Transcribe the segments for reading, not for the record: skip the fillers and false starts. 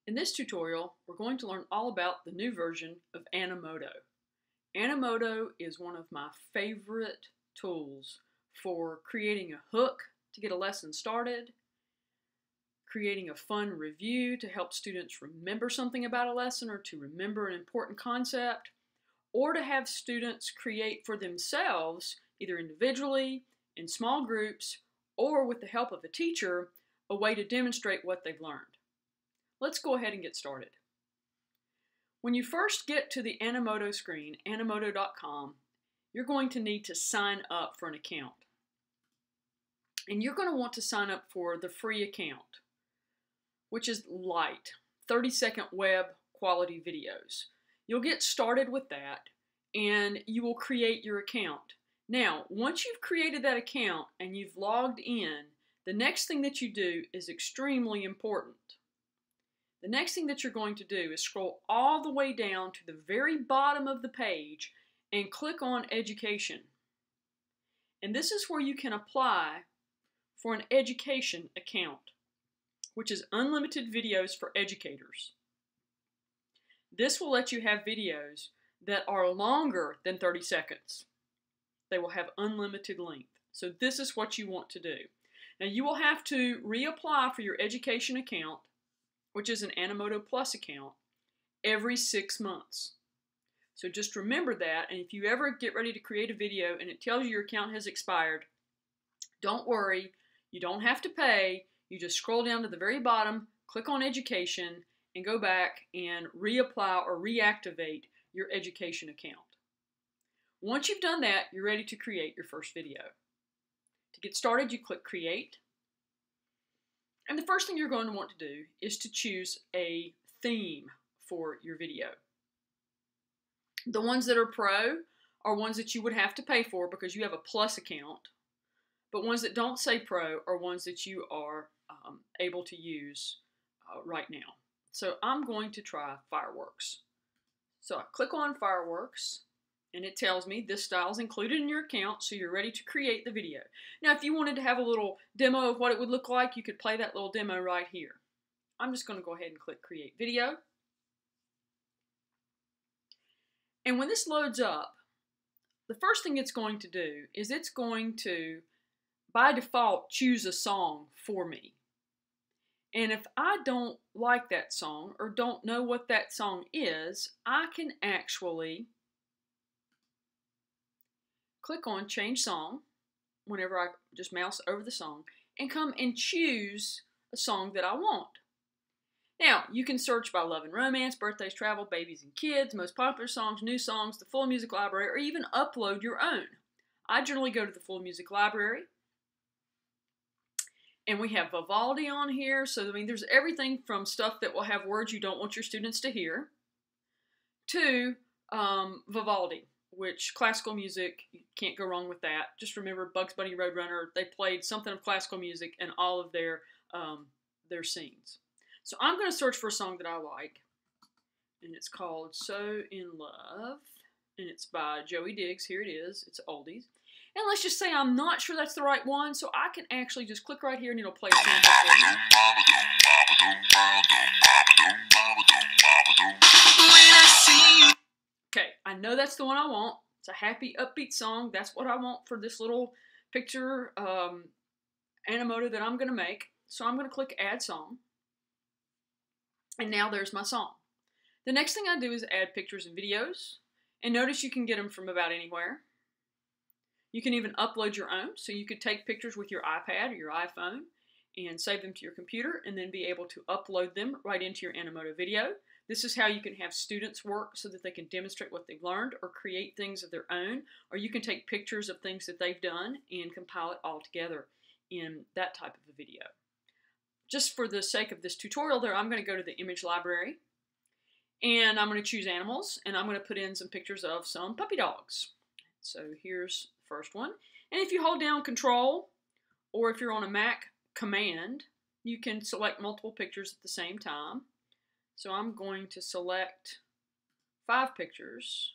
In this tutorial, we're going to learn all about the new version of Animoto. Animoto is one of my favorite tools for creating a hook to get a lesson started, creating a fun review to help students remember something about a lesson or to remember an important concept, or to have students create for themselves, either individually, in small groups, or with the help of a teacher, a way to demonstrate what they've learned. Let's go ahead and get started. When you first get to the Animoto screen, animoto.com, you're going to need to sign up for an account. And you're going to want to sign up for the free account, which is light, 30-second web quality videos. You'll get started with that and you will create your account. Now, once you've created that account and you've logged in, the next thing that you do is extremely important. The next thing that you're going to do is scroll all the way down to the very bottom of the page and click on Education. And this is where you can apply for an education account, which is unlimited videos for educators. This will let you have videos that are longer than 30 seconds. They will have unlimited length. So this is what you want to do. Now you will have to reapply for your education account, which is an Animoto Plus account, every 6 months. So just remember that, and if you ever get ready to create a video and it tells you your account has expired, don't worry, you don't have to pay. You just scroll down to the very bottom, click on Education, and go back and reapply or reactivate your education account. Once you've done that, you're ready to create your first video. To get started, you click Create. And the first thing you're going to want to do is to choose a theme for your video. The ones that are pro are ones that you would have to pay for because you have a Plus account. But ones that don't say pro are ones that you are able to use right now. So I'm going to try Fireworks. So I click on Fireworks, and it tells me this style is included in your account, so you're ready to create the video. Now, if you wanted to have a little demo of what it would look like, you could play that little demo right here. I'm just going to go ahead and click Create Video. And when this loads up, the first thing it's going to do is it's going to, by default, choose a song for me. And if I don't like that song or don't know what that song is, I can actually click on Change Song whenever I just mouse over the song and come and choose a song that I want. Now, you can search by love and romance, birthdays, travel, babies and kids, most popular songs, new songs, the full music library, or even upload your own. I generally go to the full music library. And we have Vivaldi on here, so I mean there's everything from stuff that will have words you don't want your students to hear to Vivaldi, which classical music, you can't go wrong with that. Just remember Bugs Bunny Roadrunner, they played something of classical music in all of their scenes. So I'm going to search for a song that I like, and it's called So In Love, and it's by Joey Diggs. Here it is. It's oldies. And let's just say I'm not sure that's the right one, so I can actually just click right here and it'll play a sample for you. Okay, I know that's the one I want. It's a happy, upbeat song. That's what I want for this little picture Animoto that I'm going to make. So I'm going to click Add Song. And now there's my song. The next thing I do is add pictures and videos. And notice you can get them from about anywhere. You can even upload your own, so you could take pictures with your iPad or your iPhone and save them to your computer and then be able to upload them right into your Animoto video. This is how you can have students work so that they can demonstrate what they've learned or create things of their own, or you can take pictures of things that they've done and compile it all together in that type of a video. Just for the sake of this tutorial there, I'm going to go to the image library and I'm going to choose animals and I'm going to put in some pictures of some puppy dogs. So here's first one. And if you hold down Control, or if you're on a Mac, Command, you can select multiple pictures at the same time. So I'm going to select 5 pictures,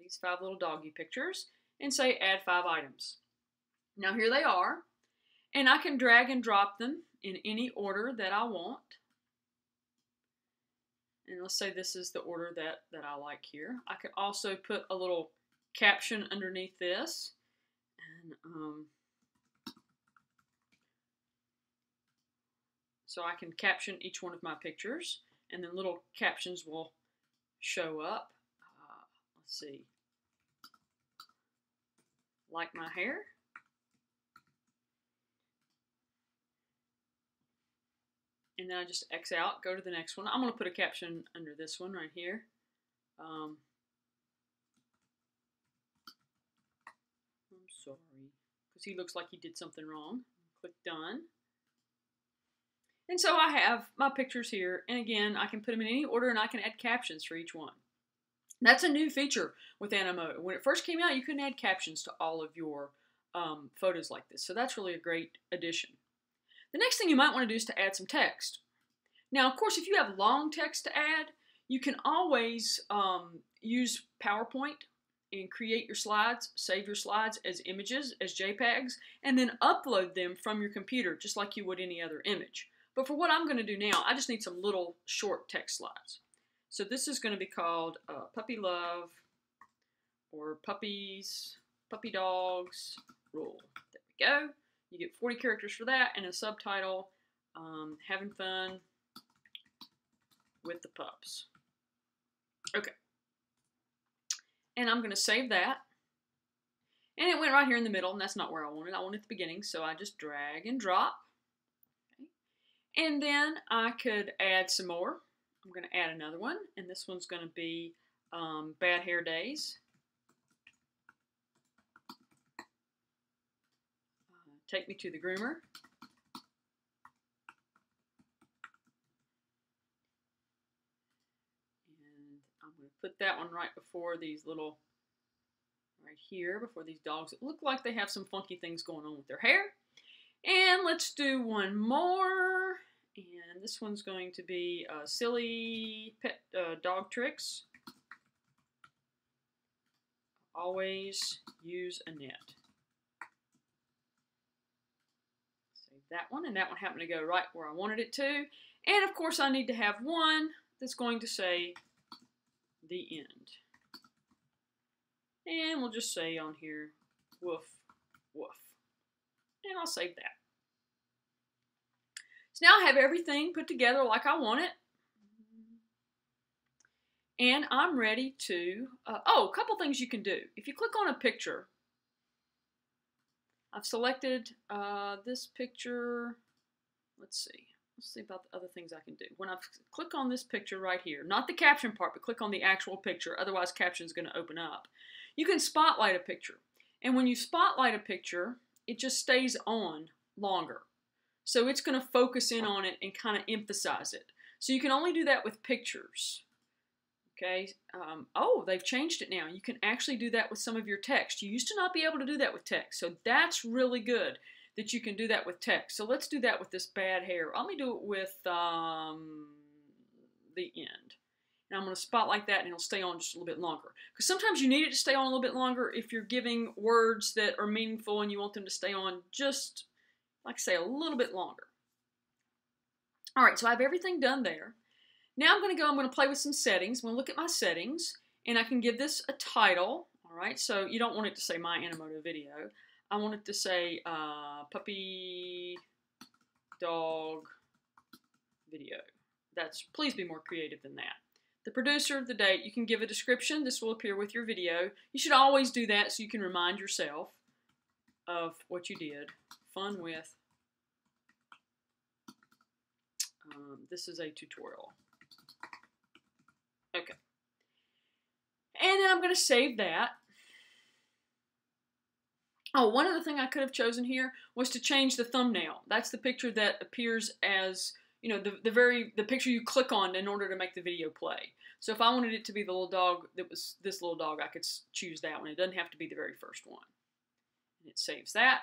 these 5 little doggy pictures, and say Add 5 items. Now here they are, and I can drag and drop them in any order that I want. And let's say this is the order that I like here. I could also put a little caption underneath this. And so I can caption each one of my pictures, and then little captions will show up. Let's see. Like my hair. And then I just X out, go to the next one. I'm going to put a caption under this one right here. I'm sorry, because he looks like he did something wrong. Click done. And so I have my pictures here. And again, I can put them in any order and I can add captions for each one. That's a new feature with Animoto. When it first came out, you couldn't add captions to all of your photos like this. So that's really a great addition. The next thing you might want to do is to add some text. Now, of course, if you have long text to add, you can always use PowerPoint and create your slides, save your slides as images, as JPEGs, and then upload them from your computer just like you would any other image. But for what I'm going to do now, I just need some little short text slides. So this is going to be called Puppy Love or Puppy Dogs Rule. There we go. You get 40 characters for that and a subtitle, having fun with the pups. Okay. And I'm going to save that. And it went right here in the middle, and that's not where I wanted. I wanted it at the beginning, so I just drag and drop. Okay. And then I could add some more. I'm going to add another one, and this one's going to be Bad Hair Days. Take me to the groomer. And I'm going to put that one right before these little, right here, before these dogs that look like they have some funky things going on with their hair. And let's do one more. And this one's going to be silly pet dog tricks. Always use a net. That one, and that one happened to go right where I wanted it to. And of course I need to have one that's going to say the end. And we'll just say on here, woof, woof. And I'll save that. So now I have everything put together like I want it. And I'm ready to, a couple things you can do. If you click on a picture, I've selected this picture. Let's see about the other things I can do. When I click on this picture right here, not the caption part, but click on the actual picture, otherwise caption is going to open up. You can spotlight a picture. And when you spotlight a picture, it just stays on longer. So it's going to focus in on it and kind of emphasize it. So you can only do that with pictures. Okay, they've changed it now. You can actually do that with some of your text. You used to not be able to do that with text, so that's really good that you can do that with text. So let's do that with this bad hair. Let me do it with the end. And I'm going to spotlight that, and it'll stay on just a little bit longer. Because sometimes you need it to stay on a little bit longer if you're giving words that are meaningful and you want them to stay on just, like I say, a little bit longer. All right, so I have everything done there. Now I'm going to play with some settings. I'm going to look at my settings, and I can give this a title. All right, so you don't want it to say My Animoto Video. I want it to say Puppy Dog Video. Please be more creative than that. The producer, the date, you can give a description. This will appear with your video. You should always do that so you can remind yourself of what you did. Fun with. This is a tutorial. Okay. And then I'm going to save that. Oh, one other thing I could have chosen here was to change the thumbnail. That's the picture that appears as, you know, the picture you click on in order to make the video play. So if I wanted it to be the little dog that was this little dog, I could choose that one. It doesn't have to be the very first one. And it saves that.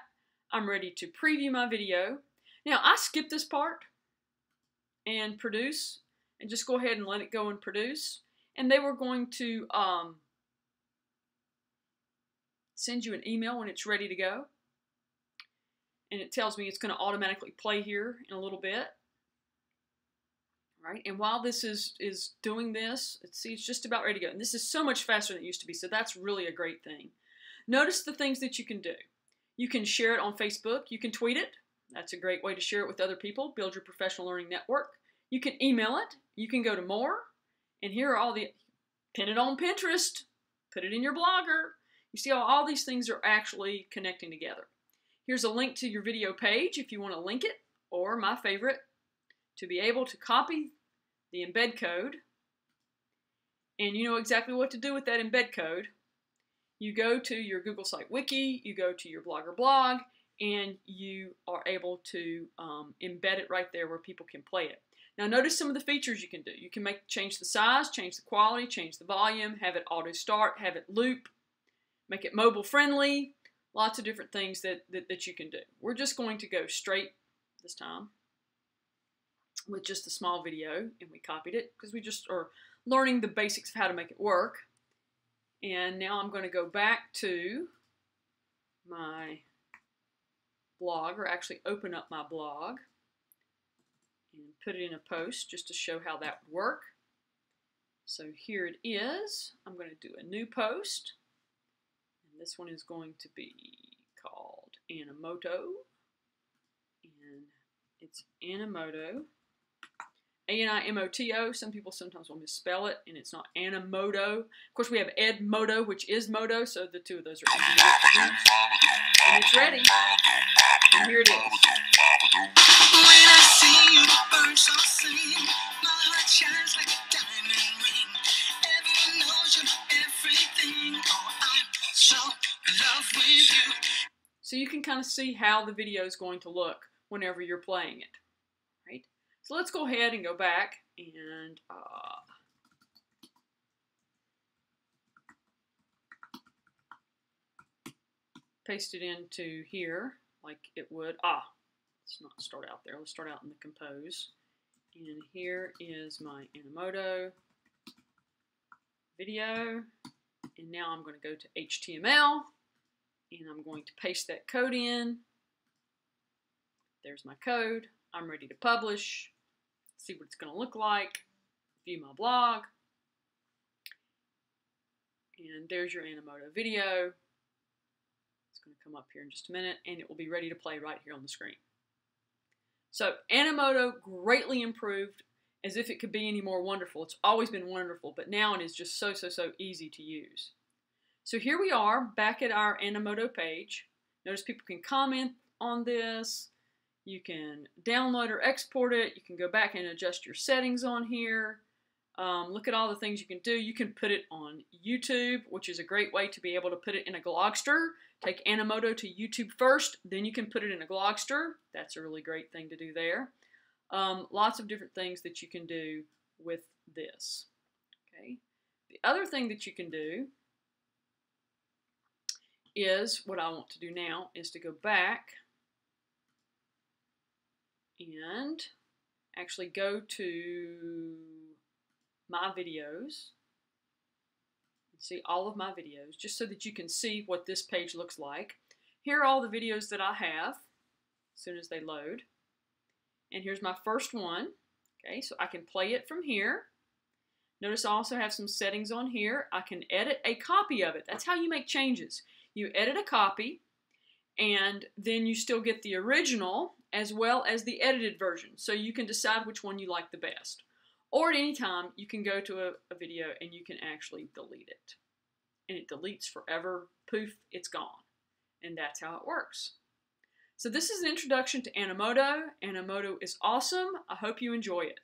I'm ready to preview my video. Now, I skipped this part and produce, and just go ahead and let it go and produce. And they were going to send you an email when it's ready to go. And it tells me it's going to automatically play here in a little bit. All Right? And while this is doing this, see, it's just about ready to go. And this is so much faster than it used to be, so that's really a great thing. Notice the things that you can do. You can share it on Facebook. You can tweet it. That's a great way to share it with other people. Build your professional learning network. You can email it. You can go to more. And here are all the, pin it on Pinterest. Put it in your blogger. You see how all these things are actually connecting together. Here's a link to your video page if you want to link it, or my favorite, to be able to copy the embed code. And you know exactly what to do with that embed code. You go to your Google Site Wiki, you go to your Blogger blog, and you are able to embed it right there where people can play it. Now notice some of the features you can do. You can change the size, change the quality, change the volume, have it auto start, have it loop, make it mobile friendly, lots of different things that you can do. We're just going to go straight this time with just a small video, and we copied it because we just are learning the basics of how to make it work. And now I'm going to go back to my blog, or actually open up my blog and put it in a post just to show how that would work. So here it is. I'm going to do a new post, and this one is going to be called Animoto, and it's Animoto, A-N-I-M-O-T-O. Some people sometimes will misspell it, and it's not Animoto. Of course, we have Edmodo, which is Moto, so the two of those are easy to get to use. And it's ready. And here it is. When I see you, the birds all sing. My heart shines like a diamond ring. Everyone knows you know everything. Oh, I'm so in love with you. So you can kind of see how the video is going to look whenever you're playing it. Right? So let's go ahead and go back and paste it into here like it would. Let's not start out there. Let's start out in the compose. And here is my Animoto video. And now I'm going to go to HTML, and I'm going to paste that code in. There's my code. I'm ready to publish. See what it's going to look like. View my blog. And there's your Animoto video. It's going to come up here in just a minute, and it will be ready to play right here on the screen. So Animoto greatly improved, as if it could be any more wonderful. It's always been wonderful, but now it is just so easy to use. So here we are back at our Animoto page. Notice people can comment on this. You can download or export it. You can go back and adjust your settings on here. Look at all the things you can do. You can put it on YouTube, which is a great way to be able to put it in a Glogster. Take Animoto to YouTube first, then you can put it in a Glogster. That's a really great thing to do there. Lots of different things that you can do with this. Okay. The other thing that you can do is, what I want to do now is to go back and actually go to my videos and see all of my videos, just so that you can see what this page looks like. Here are all the videos that I have as soon as they load. And here's my first one. Okay, so I can play it from here. Notice I also have some settings on here. I can edit a copy of it. That's how you make changes. You edit a copy, and then you still get the original as well as the edited version. So you can decide which one you like the best. Or at any time, you can go to a video and you can actually delete it. And it deletes forever. Poof, it's gone. And that's how it works. So this is an introduction to Animoto. Animoto is awesome. I hope you enjoy it.